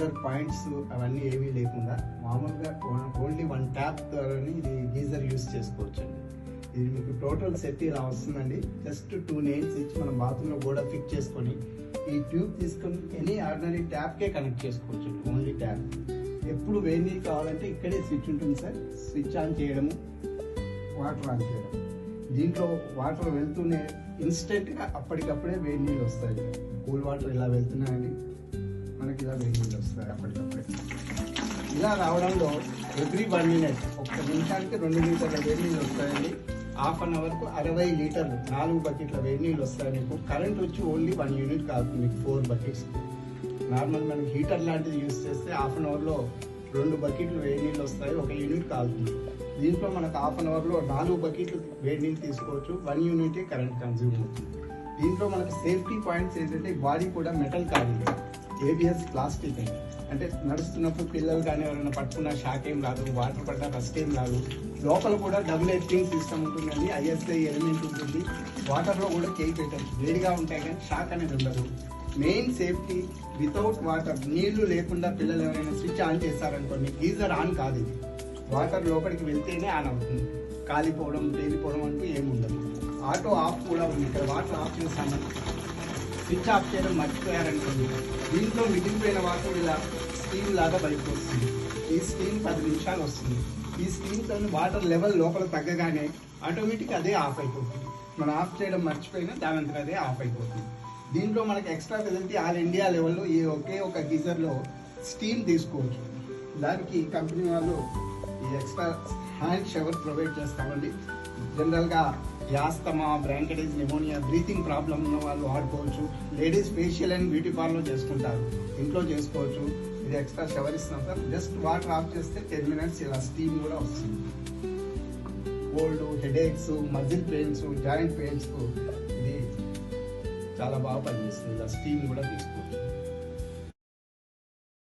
Geyser points అవన్నీ ఏమీ లేకుండా మామూలుగా ఓన్లీ 1 ట్యాప్ ద్వారానే ఇది గీజర్ యూస్ చేసుకోవచ్చు అండి. ఇది మీకు టోటల్ సెట్ ఇలా వస్తుందండి. జస్ట్ 2 నెయిల్స్ ఇచ్చి మనం బాత్రూంలో కూడా ఫిక్స్ చేసుకొని ఈ ట్యూబ్ తీసుకొని ఎనీ ఆర్డినరీ ట్యాప్కే కనెక్ట్ చేసుకోవచ్చు. Only tap. ఎప్పుడు వేడి నీళ్ళు కావాలంటే ఇక్కడే స్విచ్ ఉంటుంది సార్. స్విచ్ ఆన్ చేయడము, వాటర్ ఆన్ చేయడం. దీంట్లో వాటర్ వెళ్తూనే ఇన్స్టెంట్గా అప్పటికప్పుడే వేడి నీళ్ళు వస్తాయి. కూల్ వాటర్ ఇలా వెళ్తున్నాయండి, మనకి ఇలా వేడి నీళ్ళు వస్తాయి అప్పటికప్పుడే. ఇలా రావడంలో ఎవ్రీ 1 minute, 1 నిమిషానికి 2 లీటర్ల వేడి నీళ్ళు వస్తాయండి. హాఫ్ అన్ అవర్కు 60 లీటర్లు 4 బకెట్ల వేడి నీళ్ళు వస్తాయి. మీకు కరెంట్ వచ్చి ఓన్లీ 1 యూనిట్ కాదు, మీకు 4 బకెట్స్. నార్మల్ మనం హీటర్ లాంటిది యూస్ చేస్తే హాఫ్ అన్ అవర్లో 2 బకెట్లు వేడి నీళ్ళు వస్తాయి, 1 యూనిట్ కాలుతుంది. దీంట్లో మనకు హాఫ్ అన్ అవర్లో 4 బకెట్లు వేడి నీళ్ళు తీసుకోవచ్చు, 1 యూనిటే కరెంట్ కన్జ్యూమ్ అవుతుంది. దీంట్లో మనకు సేఫ్టీ పాయింట్స్ ఏంటంటే బాడీ కూడా మెటల్ కాదు, ABS ప్లాస్టిక్ అండి. అంటే నడుస్తున్నప్పుడు పిల్లలు కానీ ఎవరైనా పట్టుకున్న షాక్ ఏం రాదు, వాటర్ పడ్డా రస్ట్ ఏం రాదు. లోపల కూడా డబుల్ ఎర్తింగ్ సిస్టమ్ ఉంటుందండి, ISI ఎలిమెంట్ ఉంటుంది. వాటర్లో కూడా చేయి పెట్టచ్చు, వేడిగా ఉంటాయి కానీ షాక్ అనేది ఉండదు. మెయిన్ సేఫ్టీ వితౌట్ వాటర్, నీళ్లు లేకుండా పిల్లలు ఎవరైనా స్విచ్ ఆన్ చేస్తారనుకోండి, గీజర్ ఆన్ కాదు. ఇది వాటర్ లోపలికి వెళ్తేనే ఆన్ అవుతుంది. కాలిపోవడం పేలిపోవడం అంటూ ఏముండదు. ఆటో ఆఫ్ కూడా ఉంది. ఇక్కడ వాటర్ ఆఫ్ చేస్తాను, స్విచ్ ఆఫ్ చేయడం మర్చిపోయారనుకోండి, దీంట్లో మిగిలిపోయిన వాటర్ ఇలా స్టీమ్ లాగా బయటకు వస్తుంది. ఈ స్టీమ్ 10 నిమిషాలు వస్తుంది. ఈ స్టీమ్తో వాటర్ లెవెల్ లోపల తగ్గగానే ఆటోమేటిక్ అదే ఆఫ్ అయిపోతుంది. మనం ఆఫ్ చేయడం మర్చిపోయినా దానంతా అదే ఆఫ్ అయిపోతుంది. దీంట్లో మనకి ఎక్స్ట్రా ఫెసిలిటీ ఆల్ ఇండియా లెవెల్లో ఈ ఒకే ఒక గీజర్లో స్టీమ్ తీసుకోవచ్చు. దానికి కంపెనీ వాళ్ళు ఈ ఎక్స్ట్రా హ్యాండ్ షవర్ ప్రొవైడ్ చేస్తామండి. జనరల్గా asthma, bronchitis, pneumonia, breathing problem ఉన్న వాళ్ళు వాడుకోవచ్చు. Ladies facial and beauty parlour చేసుకుంటారు, ఇంట్లో చేసుకోవచ్చు. ఇది ఎక్స్ట్రా షవర్ ఇస్తాం సార్. జస్ట్ వాటర్ ఆఫ్ చేస్తే 10 minutes ఇలా స్టీమ్ కూడా వస్తుంది. Cold, headaches, muscle pains, joint పెయిన్స్కు ఇది చాలా బాగా పనిచేస్తుంది. ఇలా స్టీమ్ కూడా తీసుకోవచ్చు.